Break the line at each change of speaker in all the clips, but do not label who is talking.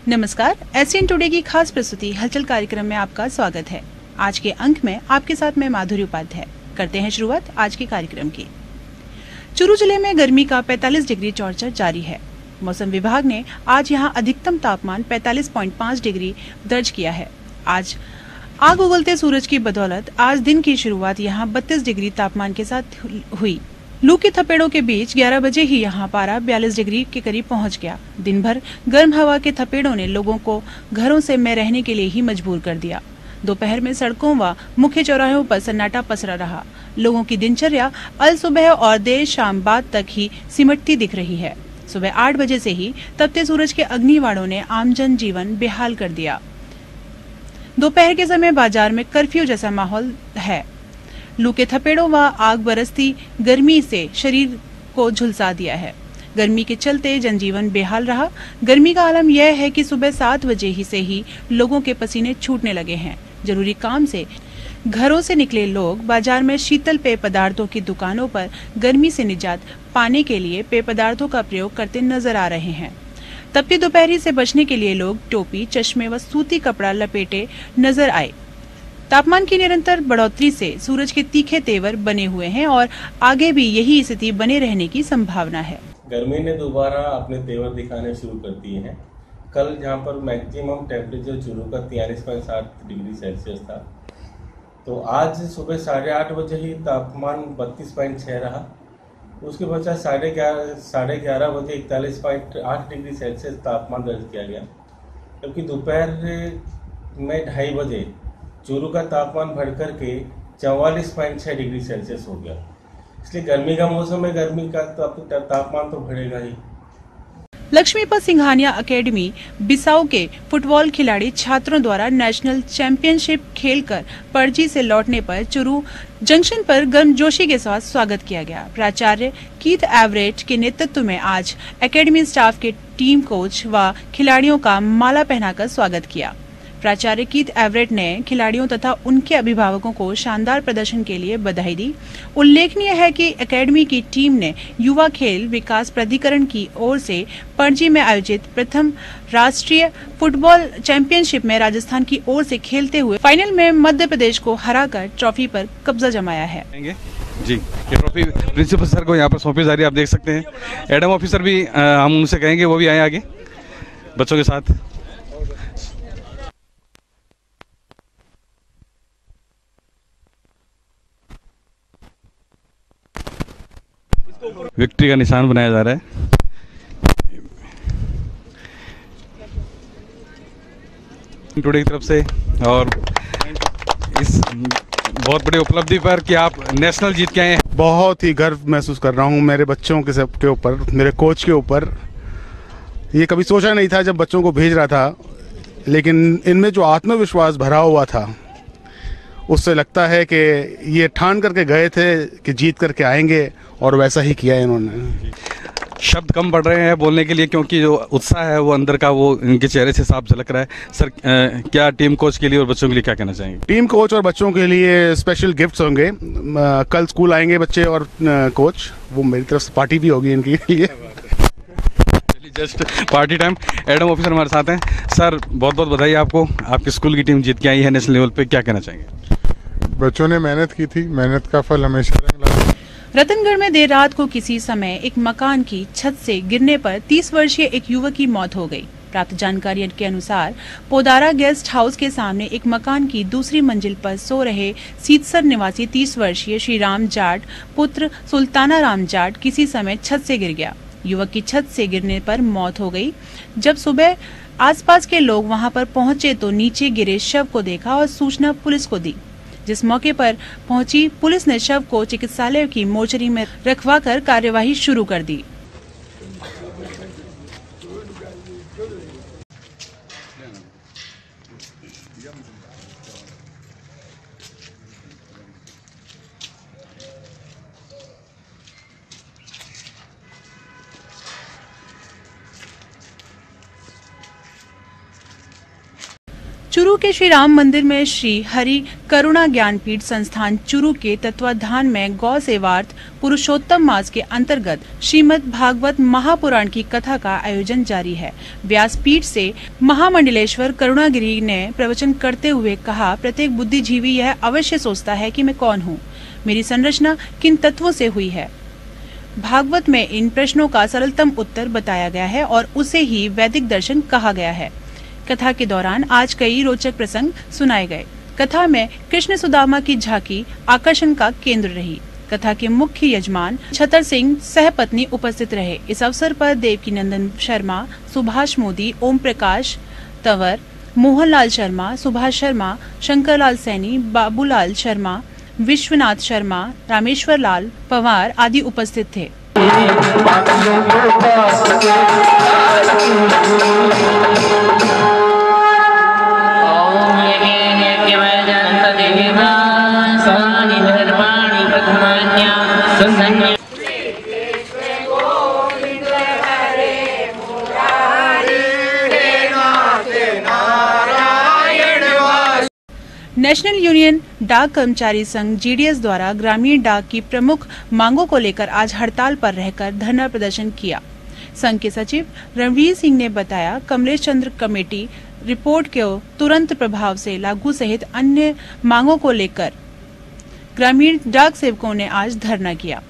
नमस्कार, SN today की खास प्रस्तुति हलचल कार्यक्रम में आपका स्वागत है। आज के अंक में आपके साथ मैं माधुरी उपाध्याय। करते हैं शुरुआत आज के कार्यक्रम की। चूरू जिले में गर्मी का 45 डिग्री टॉर्चर जारी है। मौसम विभाग ने आज यहां अधिकतम तापमान 45.5 डिग्री दर्ज किया है। आज आग उगलते सूरज की बदौलत आज दिन की शुरुआत यहां 32 डिग्री तापमान के साथ हुई। लू की थपेड़ों के बीच 11 बजे ही यहां पारा 42 डिग्री के करीब पहुंच गया। दिन भर गर्म हवा के थपेड़ों ने लोगों को घरों से में रहने के लिए ही मजबूर कर दिया। दोपहर में सड़कों व मुख्य चौराहों पर सन्नाटा पसरा रहा। लोगों की दिनचर्या अल सुबह और देर शाम बाद तक ही सिमटती दिख रही है। सुबह 8 बजे से ही तपते सूरज के अग्निवाणों ने आम जन जीवन बेहाल कर दिया। दोपहर के समय बाजार में कर्फ्यू जैसा माहौल है। लू के थपेड़ों व आग बरसती गर्मी से शरीर को झुलसा दिया है। गर्मी के चलते जनजीवन बेहाल रहा। गर्मी का आलम यह है कि सुबह 7 बजे ही से ही लोगों के पसीने छूटने लगे हैं। जरूरी काम से घरों से निकले लोग बाजार में शीतल पेय पदार्थों की दुकानों पर गर्मी से निजात पाने के लिए पेय पदार्थों का प्रयोग करते नजर आ रहे हैं। तपती दोपहरी से बचने के लिए लोग टोपी, चश्मे व सूती कपड़ा लपेटे नजर आए। तापमान की निरंतर बढ़ोतरी से सूरज के तीखे तेवर बने हुए हैं और आगे भी यही स्थिति बने रहने की संभावना है।
गर्मी ने दोबारा अपने तेवर दिखाने शुरू कर दिए हैं। कल जहां पर मैक्सिमम टेम्परेचर चूरू का 43.7 डिग्री सेल्सियस था, तो आज सुबह 8:30 बजे ही तापमान 32.6 रहा। उसके पश्चात 11:30 बजे 41.8 डिग्री सेल्सियस तापमान दर्ज किया गया, जबकि दोपहर में 2:30 बजे चूरू का तापमान बढ़कर के 44.6 डिग्री सेल्सियस हो गया। इसलिए गर्मी का मौसम है, गर्मी का तापमान तो बढ़ेगा ही।
लक्ष्मीपत सिंघानिया अकेडमी बिसाऊ के फुटबॉल खिलाड़ी छात्रों द्वारा नेशनल चैंपियनशिप खेलकर पणजी से लौटने पर चूरू जंक्शन पर गर्मजोशी के साथ स्वागत किया गया। प्राचार्य कीथ एवरेट के नेतृत्व में आज एकेडमी स्टाफ के टीम कोच व खिलाड़ियों का माला पहनाकर स्वागत किया। प्राचार्य कीथ एवरेट ने खिलाड़ियों तथा उनके अभिभावकों को शानदार प्रदर्शन के लिए बधाई दी। उल्लेखनीय है कि एकेडमी की टीम ने युवा खेल विकास प्राधिकरण की ओर से पणजी में आयोजित प्रथम राष्ट्रीय फुटबॉल चैंपियनशिप में राजस्थान की ओर से खेलते हुए फाइनल में मध्य प्रदेश को हराकर ट्रॉफी पर कब्जा जमाया है।
जी, ये ट्रॉफी प्रिंसिपल सर को यहाँ पर सौंपी जा रही है, आप देख सकते हैं। एडम ऑफिसर भी हम उनसे कहेंगे वो भी आए आगे बच्चों के साथ। विक्ट्री का निशान बनाया जा रहा है। टुडे की तरफ से और इस बहुत बड़ी उपलब्धि पर कि आप नेशनल जीत के आए हैं,
बहुत ही गर्व महसूस कर रहा हूं मेरे बच्चों के सब के ऊपर, मेरे कोच के ऊपर। ये कभी सोचा नहीं था जब बच्चों को भेज रहा था, लेकिन इनमें जो आत्मविश्वास भरा हुआ था उससे लगता है कि ये ठान करके गए थे कि जीत करके आएंगे, और वैसा ही किया इन्होंने।
शब्द कम पड़ रहे हैं बोलने के लिए, क्योंकि जो उत्साह है वो अंदर का वो इनके चेहरे से साफ झलक रहा है। सर, क्या टीम कोच के लिए और बच्चों के लिए क्या कहना चाहेंगे?
टीम कोच और बच्चों के लिए स्पेशल गिफ्ट्स होंगे। कल स्कूल आएंगे बच्चे और कोच, वो मेरी तरफ से पार्टी भी होगी इनके लिए।
Just party time. Adam officer हमारे साथ हैं। सर, बहुत बहुत बधाई आपको, आपकी स्कूल की टीम जीत के आई है नेशनल लेवल पे, क्या कहना चाहेंगे?
बच्चों ने मेहनत की थी, मेहनत का फल हमेशा रंग लाता है।
रतनगढ़ में देर रात को किसी समय एक मकान की छत से गिरने पर 30 वर्षीय एक युवक की मौत हो गई। प्राप्त जानकारी के अनुसार पोदारा गेस्ट हाउस के सामने एक मकान की दूसरी मंजिल पर सो रहे सीतसर निवासी 30 वर्षीय श्री राम जाट पुत्र सुल्ताना राम जाट किसी समय छत से गिर गया। युवक की छत से गिरने पर मौत हो गई। जब सुबह आसपास के लोग वहां पर पहुंचे तो नीचे गिरे शव को देखा और सूचना पुलिस को दी। जिस मौके पर पहुंची पुलिस ने शव को चिकित्सालय की मोर्चरी में रखवाकर कार्यवाही शुरू कर दी। चूरू के श्री राम मंदिर में श्री हरि करुणा ज्ञानपीठ संस्थान चूरू के तत्वाधान में गौ सेवार्थ पुरुषोत्तम मास के अंतर्गत श्रीमद् भागवत महापुराण की कथा का आयोजन जारी है। व्यासपीठ से महामंडलेश्वर करुणागिरी ने प्रवचन करते हुए कहा, प्रत्येक बुद्धिजीवी यह अवश्य सोचता है कि मैं कौन हूँ, मेरी संरचना किन तत्वों से हुई है। भागवत में इन प्रश्नों का सरलतम उत्तर बताया गया है और उसे ही वैदिक दर्शन कहा गया है। कथा के दौरान आज कई रोचक प्रसंग सुनाए गए। कथा में कृष्ण सुदामा की झांकी आकर्षण का केंद्र रही। कथा के मुख्य यजमान छतर सिंह सहपत्नी उपस्थित रहे। इस अवसर पर देवकीनंदन शर्मा, सुभाष मोदी, ओम प्रकाश तंवर, मोहनलाल शर्मा, सुभाष शर्मा, शंकरलाल सैनी, बाबूलाल शर्मा, विश्वनाथ शर्मा, रामेश्वर लाल पवार आदि उपस्थित थे। नेशनल यूनियन डाक कर्मचारी संघ जीडीएस द्वारा ग्रामीण डाक की प्रमुख मांगों को लेकर आज हड़ताल पर रहकर धरना प्रदर्शन किया। संघ के सचिव रणवीर सिंह ने बताया, कमलेश चंद्र कमेटी रिपोर्ट को तुरंत प्रभाव से लागू सहित अन्य मांगों को लेकर ग्रामीण डाक सेवकों ने आज धरना किया।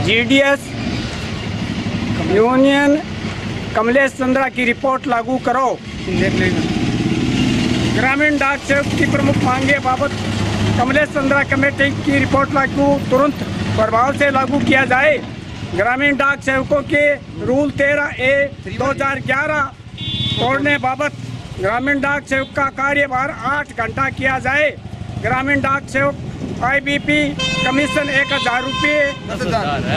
जीडीएस यूनियन कमलेश चंद्रा की रिपोर्ट लागू करो। ग्रामीण डाक सेवक की प्रमुख मांगे बाबत कमलेश चंद्रा कमेटी की रिपोर्ट लागू तुरंत प्रभाव से लागू किया जाए। ग्रामीण डाक सेवकों के रूल 13A/2011 तोड़ने बाबत ग्रामीण डाक सेवक का कार्यभार 8 घंटा किया जाए। ग्रामीण डाक सेवक IBP कमीशन 1000 रुपये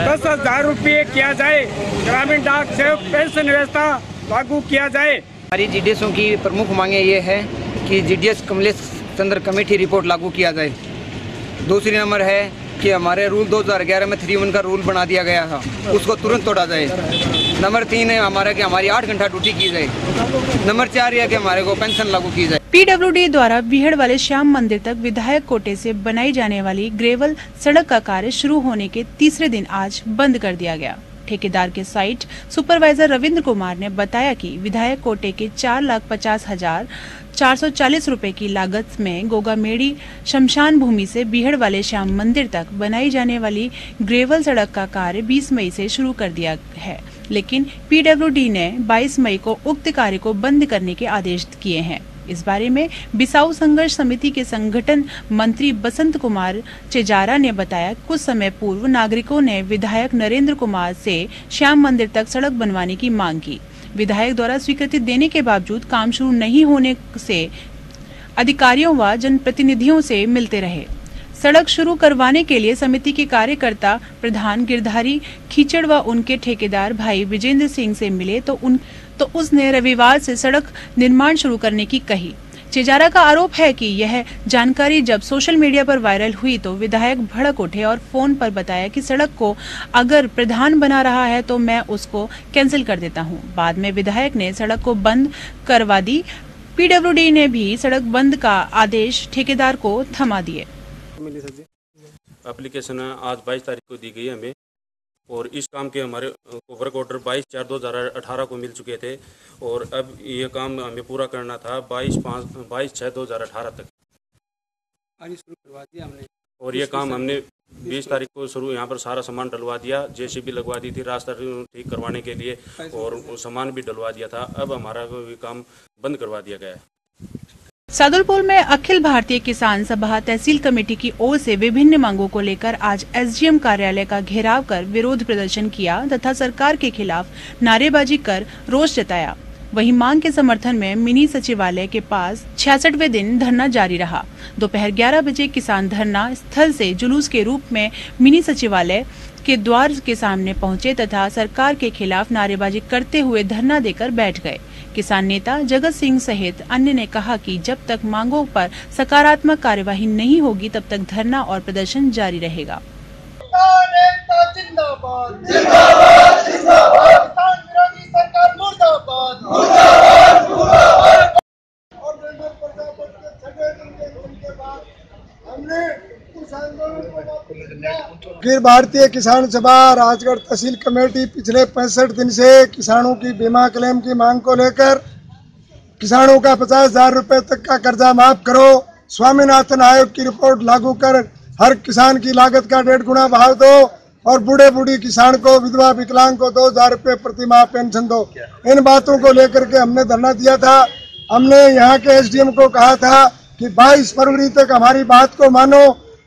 10,000 रुपये किया जाए। ग्रामीण डाक सेवक पेंशन व्यवस्था लागू किया जाए।
हमारी जीडीएसओ की प्रमुख मांगे ये है कि जीडीएस कमलेश चंद्र कमेटी रिपोर्ट लागू किया जाए। दूसरी नंबर है कि हमारे रूल 2011 में 3(1) का रूल बना दिया गया था, उसको तुरंत तोड़ा जाए। नंबर 3 है हमारा कि हमारी 8 घंटा ड्यूटी की जाए। नंबर 4 है कि हमारे को पेंशन लागू की जाए।
PWD द्वारा बीहड़ वाले श्याम मंदिर तक विधायक कोटे से बनाई जाने वाली ग्रेवल सड़क का कार्य शुरू होने के तीसरे दिन आज बंद कर दिया गया। ठेकेदार के साइट सुपरवाइजर रविंद्र कुमार ने बताया कि विधायक कोटे के 4,50,440 रुपए की लागत में गोगामेड़ी शमशान भूमि से बीहड़ वाले श्याम मंदिर तक बनाई जाने वाली ग्रेवल सड़क का कार्य 20 मई से शुरू कर दिया है, लेकिन PWD ने 22 मई को उक्त कार्य को बंद करने के आदेश किए हैं। इस बारे में बिसाऊ संघर्ष समिति के संगठन मंत्री बसंत कुमार चेजारा ने बताया, कुछ समय पूर्व नागरिकों ने विधायक नरेंद्र कुमार से श्याम मंदिर तक सड़क बनवाने की मांग की। विधायक द्वारा स्वीकृति देने के बावजूद काम शुरू नहीं होने से अधिकारियों व जनप्रतिनिधियों से मिलते रहे। सड़क शुरू करवाने के लिए समिति के कार्यकर्ता प्रधान गिरधारी खीचड़ व उनके ठेकेदार भाई विजेंद्र सिंह से मिले तो उसने रविवार से सड़क निर्माण शुरू करने की कही। चेजारा का आरोप है कि यह जानकारी जब सोशल मीडिया पर वायरल हुई तो विधायक भड़क उठे और फोन पर बताया कि सड़क को अगर प्रधान बना रहा है तो मैं उसको कैंसिल कर देता हूं। बाद में विधायक ने सड़क को बंद करवा दी। PWD ने भी सड़क बंद का आदेश ठेकेदार को थमा दिए।
एप्लीकेशन आज 22 तारीख को दी गई है हमें, और इस काम के हमारे वर्क ऑर्डर 22/4/2018 को मिल चुके थे, और अब ये काम हमें पूरा करना था 22/6/2018 तक।
शुरू करवा दिया हमने,
और ये काम हमने 20 तारीख को शुरू यहाँ पर सारा सामान डलवा दिया। JCB लगवा दी थी रास्ता ठीक करवाने के लिए, और सामान भी डलवा दिया था। अब हमारा काम बंद करवा दिया गया है।
सादुलपुर में अखिल भारतीय किसान सभा तहसील कमेटी की ओर से विभिन्न मांगों को लेकर आज SDM कार्यालय का घेराव कर विरोध प्रदर्शन किया तथा सरकार के खिलाफ नारेबाजी कर रोष जताया। वहीं मांग के समर्थन में मिनी सचिवालय के पास 66वें दिन धरना जारी रहा। दोपहर 11 बजे किसान धरना स्थल से जुलूस के रूप में मिनी सचिवालय के द्वार के सामने पहुंचे तथा सरकार के खिलाफ नारेबाजी करते हुए धरना देकर बैठ गए। किसान नेता जगत सिंह सहित अन्य ने कहा कि जब तक मांगों पर सकारात्मक कार्यवाही नहीं होगी तब तक धरना और प्रदर्शन जारी रहेगा।
जिंदाबाद जिंदाबाद जिंदाबाद, किसान विरोधी सरकार मुर्दाबाद। और जनरल प्रजापति के छठे दिन के बाद हमने उस आंदोलन को अखिल भारतीय किसान सभा राजगढ़ तहसील कमेटी पिछले 65 दिन से किसानों की बीमा क्लेम की मांग को लेकर किसानों का 50,000 रुपए तक का कर्जा माफ करो, स्वामीनाथन आयोग की रिपोर्ट लागू कर हर किसान की लागत का 1.5 गुना बढ़ा दो और बूढ़े बूढ़ी किसान को, विधवा विकलांग को 2,000 रुपए प्रति माह पेंशन दो। इन बातों को लेकर के हमने धरना दिया था। हमने यहाँ के एसडीएम को कहा था कि 22 फरवरी तक हमारी बात को मानो,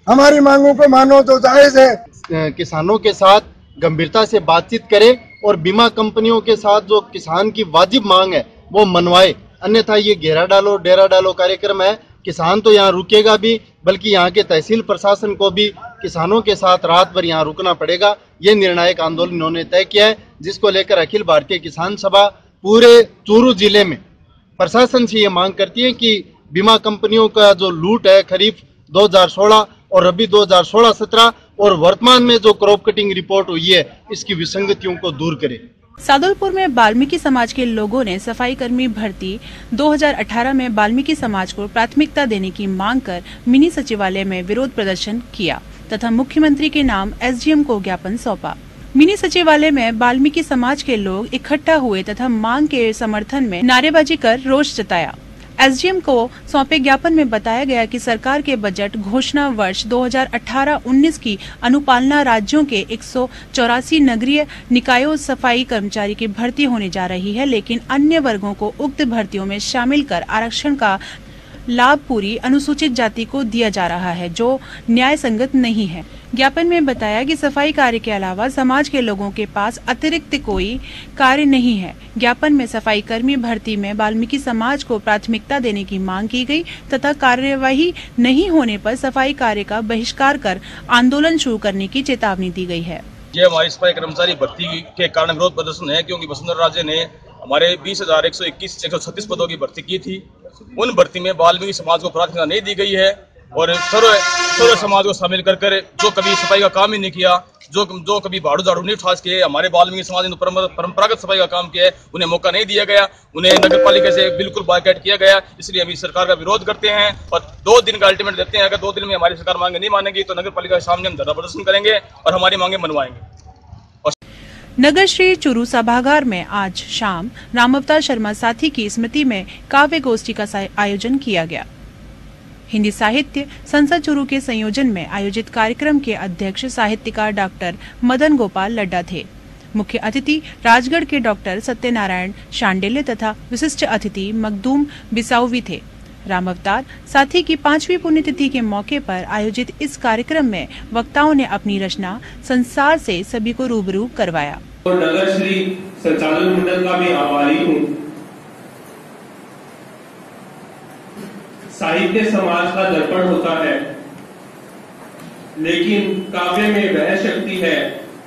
हमारी मांगों को मानो तो जायज है।
किसानों के साथ गंभीरता से बातचीत करे और बीमा कंपनियों के साथ जो किसान की वाजिब मांग है वो मनवाए, अन्यथा ये घेरा डालो डेरा डालो कार्यक्रम है। किसान तो यहाँ रुकेगा भी, बल्कि यहाँ के तहसील प्रशासन को भी किसानों के साथ रात भर यहाँ रुकना पड़ेगा। ये निर्णायक आंदोलन इन्होंने तय किया है, जिसको लेकर अखिल भारतीय किसान सभा पूरे चूरू जिले में प्रशासन से ये मांग करती है कि बीमा कंपनियों का जो लूट है खरीफ 2016 और रबी 2016-17 और वर्तमान में जो क्रॉप कटिंग रिपोर्ट हुई है, इसकी विसंगतियों को दूर करे।
सादुलपुर में वाल्मीकि समाज के लोगों ने सफाई कर्मी भर्ती 2018 में वाल्मीकि समाज को प्राथमिकता देने की मांग कर मिनी सचिवालय में विरोध प्रदर्शन किया तथा मुख्यमंत्री के नाम एसडीएम को ज्ञापन सौंपा। मिनी सचिवालय में वाल्मीकि समाज के लोग इकट्ठा हुए तथा मांग के समर्थन में नारेबाजी कर रोष जताया। एसडीएम को सौंपे ज्ञापन में बताया गया कि सरकार के बजट घोषणा वर्ष 2018-19 की अनुपालना राज्यों के 184 नगरीय निकायों सफाई कर्मचारी की भर्ती होने जा रही है, लेकिन अन्य वर्गों को उक्त भर्तियों में शामिल कर आरक्षण का लाभ पूरी अनुसूचित जाति को दिया जा रहा है, जो न्याय संगत नहीं है। ज्ञापन में बताया कि सफाई कार्य के अलावा समाज के लोगों के पास अतिरिक्त कोई कार्य नहीं है। ज्ञापन में सफाई कर्मी भर्ती में वाल्मीकि समाज को प्राथमिकता देने की मांग की गई तथा कार्यवाही नहीं होने पर सफाई कार्य का बहिष्कार कर आंदोलन शुरू करने की चेतावनी दी गई है।
ये हमारी सफाई कर्मचारी भर्ती के कारण विरोध प्रदर्शन है, क्योंकि वसुंधरा राजे ने हमारे 20,121 पदों की भर्ती की थी। उन भर्ती में वाल्मीकि समाज को प्राथमिकता नहीं दी गई है और सर्व समाज को शामिल कर जो कभी सफाई का काम ही नहीं किया, जो कभी झाड़ू नहीं उठा के हमारे वाल्मीकि समाज ने परंपरागत सफाई का काम किया है, उन्हें मौका नहीं दिया गया, उन्हें नगर पालिका से बिल्कुल बायकॉट किया गया। इसलिए हम इस सरकार का विरोध करते हैं और 2 दिन का अल्टीमेट देते हैं। अगर 2 दिन में हमारी सरकार मांगे नहीं मानेगी तो नगर पालिका के सामने हम धरना प्रदर्शन करेंगे और हमारी मांगे मनवाएंगे।
नगर श्री चूरू सभागार में आज शाम राम अवतार शर्मा साथी की स्मृति में काव्य गोष्ठी का आयोजन किया गया। हिंदी साहित्य संसद चूरू के संयोजन में आयोजित कार्यक्रम के अध्यक्ष साहित्यकार डॉक्टर मदन गोपाल लड्डा थे। मुख्य अतिथि राजगढ़ के डॉक्टर सत्यनारायण शांडिल्य तथा विशिष्ट अतिथि मखदूम बिसाउवी थे। राम अवतार साथी की 5वीं पुण्यतिथि के मौके पर आयोजित इस कार्यक्रम में वक्ताओं ने अपनी रचना संसार से सभी को रूबरू करवाया।
और नगर श्री संचालन मंडल का भी आभारी हूँ। साहित्य समाज का दर्पण होता है, लेकिन काव्य में वह शक्ति है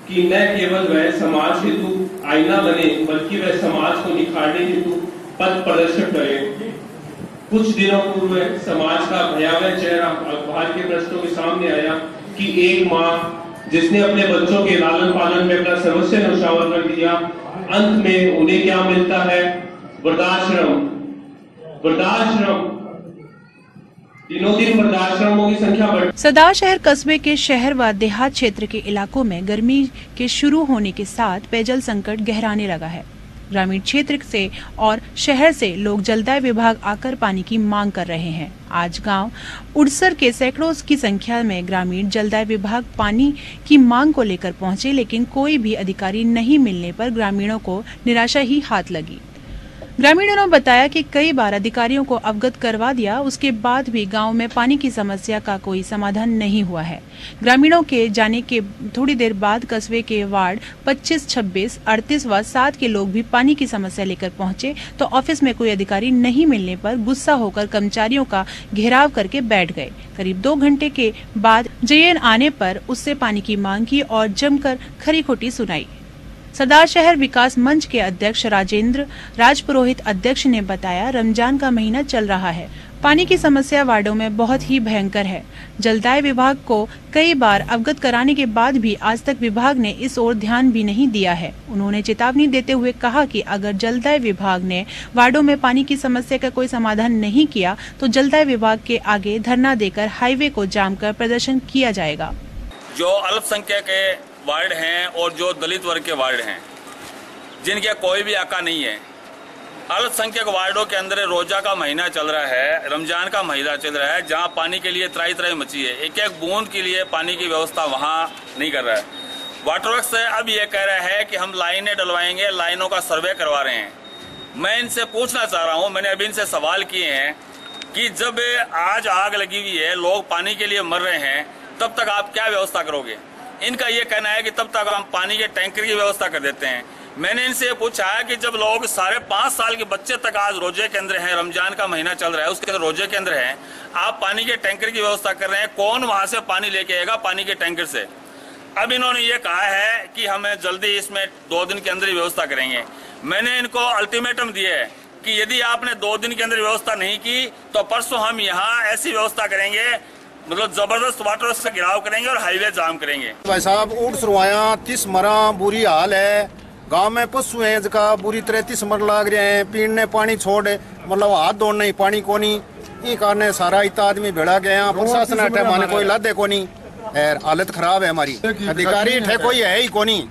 कि न केवल वह समाज हेतु आईना बने, बल्कि वह समाज को निखारने हेतु पथ प्रदर्शन करे। कुछ दिनों पूर्व समाज का भयावह चेहरा अखबार के पृष्ठों के सामने आया कि एक माँ जिसने अपने बच्चों के लालन पालन में अपना सर्वस्व न्यौछावर कर दिया, अंत में उन्हें क्या मिलता है? वृद्धाश्रम। दिनों दिन वृद्धाश्रमों की संख्या बढ़।
सदा शहर कस्बे के शहर व देहात क्षेत्र के इलाकों में गर्मी के शुरू होने के साथ पेयजल संकट गहराने लगा है। ग्रामीण क्षेत्र से और शहर से लोग जलदाय विभाग आकर पानी की मांग कर रहे हैं। आज गांव उड़सर के सैकड़ों की संख्या में ग्रामीण जलदाय विभाग पानी की मांग को लेकर पहुंचे, लेकिन कोई भी अधिकारी नहीं मिलने पर ग्रामीणों को निराशा ही हाथ लगी। ग्रामीणों ने बताया कि कई बार अधिकारियों को अवगत करवा दिया, उसके बाद भी गांव में पानी की समस्या का कोई समाधान नहीं हुआ है। ग्रामीणों के जाने के थोड़ी देर बाद कस्बे के वार्ड 25, 26, 38 व 7 के लोग भी पानी की समस्या लेकर पहुंचे, तो ऑफिस में कोई अधिकारी नहीं मिलने पर गुस्सा होकर कर्मचारियों का घेराव करके बैठ गए। करीब 2 घंटे के बाद जेएन आने पर उससे पानी की मांग की और जमकर खरी खोटी सुनाई। सरदार शहर विकास मंच के अध्यक्ष राजेंद्र राजपुरोहित अध्यक्ष ने बताया, रमजान का महीना चल रहा है, पानी की समस्या वार्डों में बहुत ही भयंकर है। जलदाय विभाग को कई बार अवगत कराने के बाद भी आज तक विभाग ने इस ओर ध्यान भी नहीं दिया है। उन्होंने चेतावनी देते हुए कहा कि अगर जलदाय विभाग ने वार्डों में पानी की समस्या का कोई समाधान नहीं किया तो जलदाय विभाग के आगे धरना देकर हाईवे को जाम कर प्रदर्शन किया जाएगा।
जो अल्पसंख्यक के वार्ड हैं और जो दलित वर्ग के वार्ड हैं, जिनके कोई भी आका नहीं है, अल्पसंख्यक वार्डों के अंदर रोजा का महीना चल रहा है, रमजान का महीना चल रहा है, जहां पानी के लिए त्राही त्राही मची है। एक एक बूंद के लिए पानी की व्यवस्था वहां नहीं कर रहा है। वाटर वर्क्स अब ये कह रहा है कि हम लाइनें डलवाएंगे, लाइनों का सर्वे करवा रहे हैं। मैं इनसे पूछना चाह रहा हूं, मैंने अभी इनसे सवाल किए हैं कि जब आज आग लगी हुई है, लोग पानी के लिए मर रहे हैं, तब तक आप क्या व्यवस्था करोगे? इनका ये कहना है कि तब तक हम पानी के टैंकर की व्यवस्था कर देते हैं। मैंने इनसे पूछा है कि जब लोग 5.5 साल के बच्चे तक आज रोजे के अंदर हैं, रमजान का महीना चल रहा है, उसके अंदर रोजे के अंदर हैं, आप पानी के टैंकर की व्यवस्था कर रहे हैं, कौन वहां से पानी लेके आएगा पानी के टैंकर से? अब इन्होंने ये कहा है कि हमें जल्दी इसमें 2 दिन के अंदर ही व्यवस्था करेंगे। मैंने इनको अल्टीमेटम दिया है कि यदि आपने 2 दिन के अंदर व्यवस्था नहीं की तो परसों हम यहाँ ऐसी व्यवस्था करेंगे, मतलब जबरदस्त वाटर से गिराव करेंगे और हाईवे जाम करेंगे।
भाई साहब, ऊँट सुरवाया 30 मरा, बुरी हाल है। गांव में पशु है जका बुरी तरह 30 मर लाग रहे हैं, पीने पानी छोड़, मतलब हाथ धोने ही पानी कोनी। ये कारण सारा इतना आदमी भेड़ा गया, प्रशासन अठे माने कोई लादे कोनी, हालत खराब है हमारी। अधिकारी ठे कोई है ही कोनी।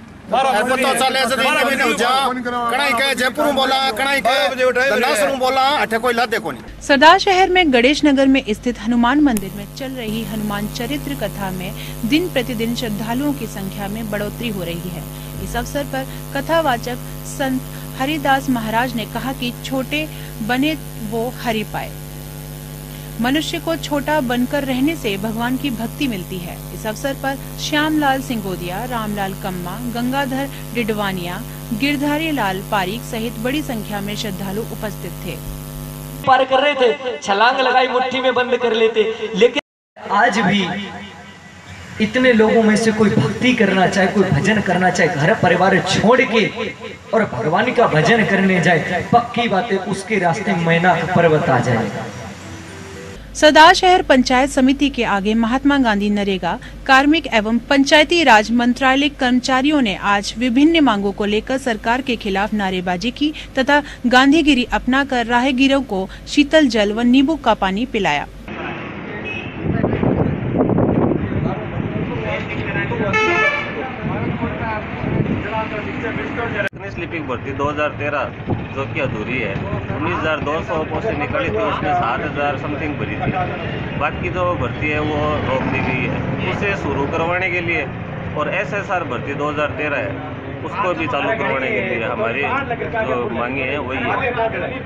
सरदार शहर में गणेश नगर में स्थित हनुमान मंदिर में चल रही हनुमान चरित्र कथा में दिन प्रतिदिन श्रद्धालुओं की संख्या में बढ़ोतरी हो रही है। इस अवसर पर कथावाचक संत हरिदास महाराज ने कहा कि छोटे बने वो हरि पाए। मनुष्य को छोटा बनकर रहने से भगवान की भक्ति मिलती है। इस अवसर पर श्यामलाल सिंगोदिया, रामलाल कम्मा, गंगाधर डिडवानिया, गिरधारी लाल पारीक सहित बड़ी संख्या में श्रद्धालु उपस्थित थे।
पार कर रहे थे, छलांग लगाई, मुट्ठी में बंद कर लेते, लेकिन आज भी इतने लोगों में से कोई भक्ति करना चाहे, कोई भजन करना चाहे, घर परिवार छोड़ के और भगवान का भजन करने जाए, पक्की बात है उसके रास्ते मैनाक पर्वत आ जाएगा।
सरदार शहर पंचायत समिति के आगे महात्मा गांधी नरेगा, कार्मिक एवं पंचायती राज मंत्रालय कर्मचारियों ने आज विभिन्न मांगों को लेकर सरकार के खिलाफ नारेबाजी की तथा गांधीगिरी अपनाकर राहगीरों को शीतल जल व नींबू का पानी पिलाया।
स्लीपिंग भर्ती 2013 जो कि अधूरी है, 19,200 पोस्टें निकली थी, उसमें 7,000 समथिंग भरी थी। बाकी जो भर्ती है वो रोक दी गई है। उसे शुरू करवाने के लिए और SSR भर्ती 2013 है उसको भी चालू करवाने के लिए हमारी जो मांगे हैं वही है।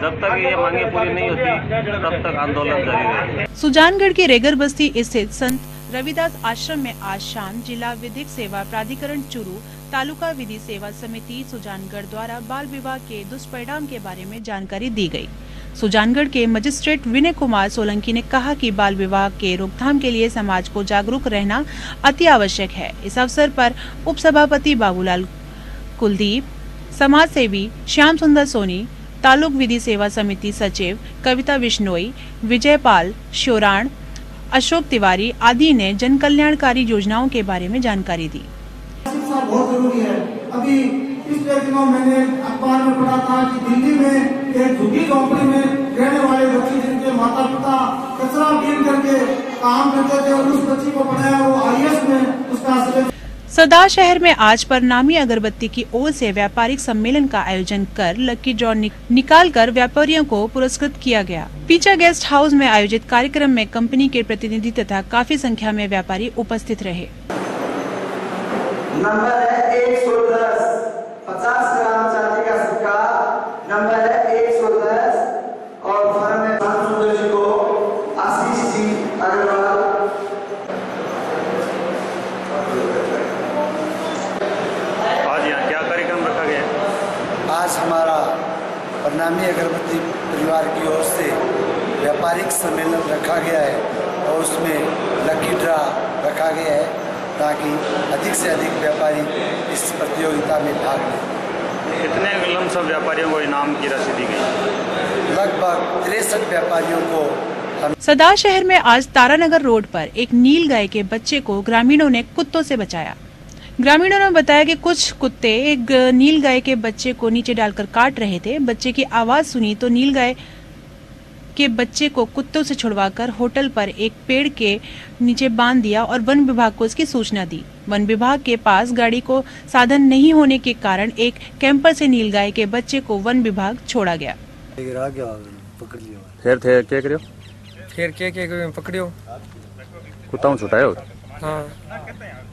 जब तक ये मांगे पूरी नहीं होती तब तक आंदोलन जारी रहेगा।
सुजानगढ़ के रेगर बस्ती स्थित संत रविदास आश्रम में आज शाम जिला विधिक सेवा प्राधिकरण चूरू, तालुका विधि सेवा समिति सुजानगढ़ द्वारा बाल विवाह के दुष्परिणाम के बारे में जानकारी दी गई। सुजानगढ़ के मजिस्ट्रेट विनय कुमार सोलंकी ने कहा कि बाल विवाह के रोकथाम के लिए समाज को जागरूक रहना अति आवश्यक है। इस अवसर पर उप सभापति बाबूलाल कुलदीप, समाज सेवी श्याम सुंदर सोनी, तालुक विधि सेवा समिति सचिव कविता बिश्नोई, विजयपाल श्योराण, अशोक तिवारी आदि ने जन कल्याणकारी योजनाओं के बारे में जानकारी दी।
बहुत जरूरी है। अभी पिछले दिनों मैंने अखबार में पढ़ा था कि दिल्ली में एक झुग्गी झोंपड़ी में रहने वाले बच्चे जिनके माता पिता कचरा बीन करके काम करते थे, उस बच्ची को पढ़ाया, वो IAS में उसका।
सरदार शहर में आज प्रणामी अगरबत्ती की ओर से व्यापारिक सम्मेलन का आयोजन कर लकी ड्रॉ निकालकर व्यापारियों को पुरस्कृत किया गया। पीचा गेस्ट हाउस में आयोजित कार्यक्रम में कंपनी के प्रतिनिधि तथा काफी संख्या में व्यापारी उपस्थित रहे।
नंबर है 110, 50 ग्राम चांदी का सिक्का, नंबर है 110 और फर्म है सुंदर जी को आशीष जी अग्रवाल।
आज यहाँ क्या कार्यक्रम रखा गया?
आज हमारा प्रणामी अगरबत्ती परिवार की ओर से व्यापारिक सम्मेलन रखा गया है और उसमें लकी ड्रा रखा गया है ताकि अधिक से अधिक व्यापारी इस प्रतियोगिता में भाग लें।
कितने लमसम व्यापारियों को इनाम की राशि दी गई?
लगभग 63 व्यापारियों को
सदा शहर में आज तारानगर रोड पर एक नील गाय के बच्चे को ग्रामीणों ने कुत्तों से बचाया। ग्रामीणों ने बताया कि कुछ कुत्ते एक नील गाय के बच्चे को नीचे डालकर काट रहे थे। बच्चे की आवाज सुनी तो नील गाय के बच्चे को कुत्तों से छुड़वाकर होटल पर एक पेड़ के नीचे बांध दिया और वन विभाग को इसकी सूचना दी। वन विभाग के पास गाड़ी को साधन नहीं होने के कारण एक कैंपर से नील गाय के बच्चे को वन विभाग छोड़ा गया।
फिर थे क्या करियो?
फिर क्या पकड़ियो?
कुत्ता छुटायो?
हाँ।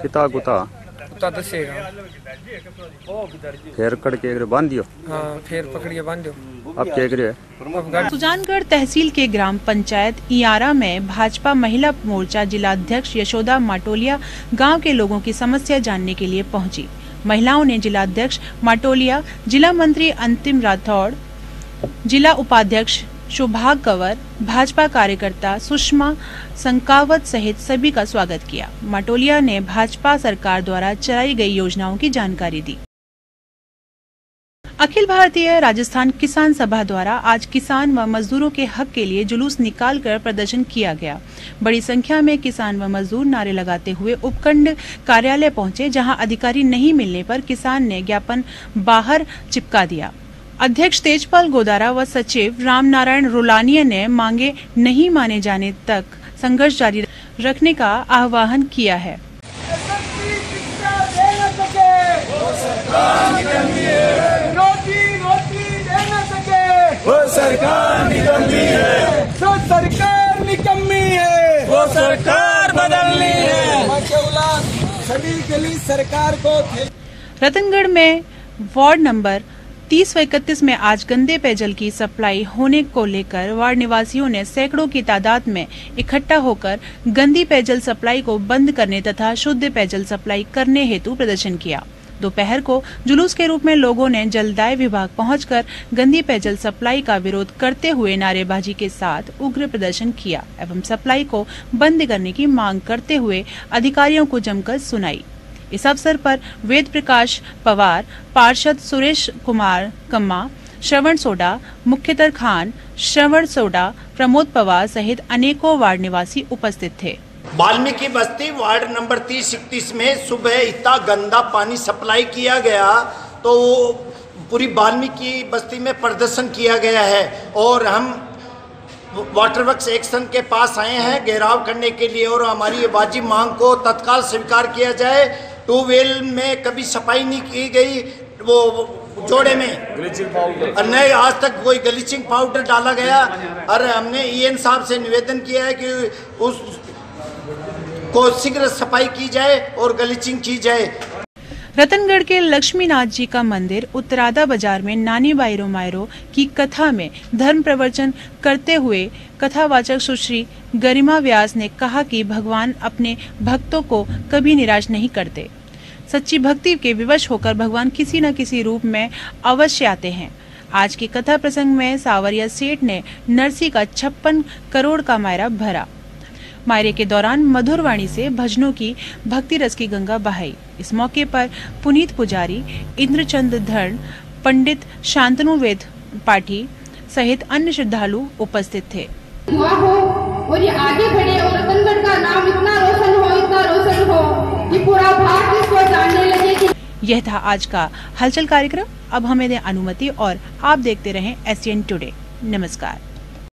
कितना कुत्ता?
कुत्ता 10 है।
फिर कड़ के बांध दियो?
हाँ, फिर पकड़िए बांध दियो।
अब क्या करियो?
सुजानगढ़ तहसील के ग्राम पंचायत इयारा में भाजपा महिला मोर्चा जिला अध्यक्ष यशोदा माटोलिया गांव के लोगों की समस्या जानने के लिए पहुंची। महिलाओं ने जिला अध्यक्ष माटोलिया, जिला मंत्री अंतिम राठौड़, जिला उपाध्यक्ष सुभाग कंवर, भाजपा कार्यकर्ता सुषमा संकावत सहित सभी का स्वागत किया। माटोलिया ने भाजपा सरकार द्वारा चलाई गई योजनाओं की जानकारी दी। अखिल भारतीय राजस्थान किसान सभा द्वारा आज किसान व मजदूरों के हक के लिए जुलूस निकालकर प्रदर्शन किया गया। बड़ी संख्या में किसान व मजदूर नारे लगाते हुए उपखंड कार्यालय पहुंचे, जहां अधिकारी नहीं मिलने पर किसान ने ज्ञापन बाहर चिपका दिया। अध्यक्ष तेजपाल गोदारा व सचिव रामनारायण रुलानिया ने मांगे नहीं माने जाने तक संघर्ष जारी रखने का आह्वान किया है।
वो सरकार निकम्मी है, जो सरकार निकम्मी है, वो सरकार बदलनी है। सभी गली सरकार को।
रतनगढ़ में वार्ड नंबर 30 व 31 में आज गंदे पेयजल की सप्लाई होने को लेकर वार्ड निवासियों ने सैकड़ों की तादाद में इकट्ठा होकर गंदी पेयजल सप्लाई को बंद करने तथा शुद्ध पेयजल सप्लाई करने हेतु प्रदर्शन किया। दोपहर को जुलूस के रूप में लोगों ने जलदाय विभाग पहुंचकर गंदी पेयजल सप्लाई का विरोध करते हुए नारेबाजी के साथ उग्र प्रदर्शन किया एवं सप्लाई को बंद करने की मांग करते हुए अधिकारियों को जमकर सुनाई। इस अवसर पर वेद प्रकाश पवार, पार्षद सुरेश कुमार कम्मा, श्रवण सोडा, मुख्यतर खान, श्रवण सोडा, प्रमोद पवार सहित अनेकों वार्ड निवासी उपस्थित थे।
वाल्मीकि बस्ती वार्ड नंबर 30-31 में सुबह इतना गंदा पानी सप्लाई किया गया तो पूरी वाल्मीकि बस्ती में प्रदर्शन किया गया है और हम वाटर वर्क्स एक्शन के पास आए हैं घेराव करने के लिए और हमारी वाजिब मांग को तत्काल स्वीकार किया जाए। ट्यूबवेल में कभी सफाई नहीं की गई, वो जोड़े में और नए आज तक कोई ग्लीचिंग पाउडर डाला गया और हमने ईएन साहब से निवेदन किया है कि उस को शीघ्र सफाई की जाए और ग्लीचिंग की जाए।
रतनगढ़ के लक्ष्मीनाथ जी का मंदिर उत्तरादा बाजार में नानी बायरो मायरो की कथा में धर्म प्रवचन करते हुए कथावाचक सुश्री गरिमा व्यास ने कहा कि भगवान अपने भक्तों को कभी निराश नहीं करते। सच्ची भक्ति के विवश होकर भगवान किसी न किसी रूप में अवश्य आते हैं। आज की कथा प्रसंग में सावरिया सेठ ने नरसी का 56 करोड़ का मायरा भरा। मायरे के दौरान मधुर वाणी से भजनों की भक्ति रस की गंगा बहाई। इस मौके पर पुनीत पुजारी, इंद्रचंद धर्ण, पंडित शांतनु वेद पाठी सहित अन्य श्रद्धालु उपस्थित थे।
हुआ हो और ये आगे बढ़े और रतनगढ़ का नाम इतना रोशन हो कि पूरा भारत इसको जानने लगे कि
यह था आज का हलचल कार्यक्रम। अब हमें दें अनुमति और आप देखते रहें SCN टुडे। नमस्कार।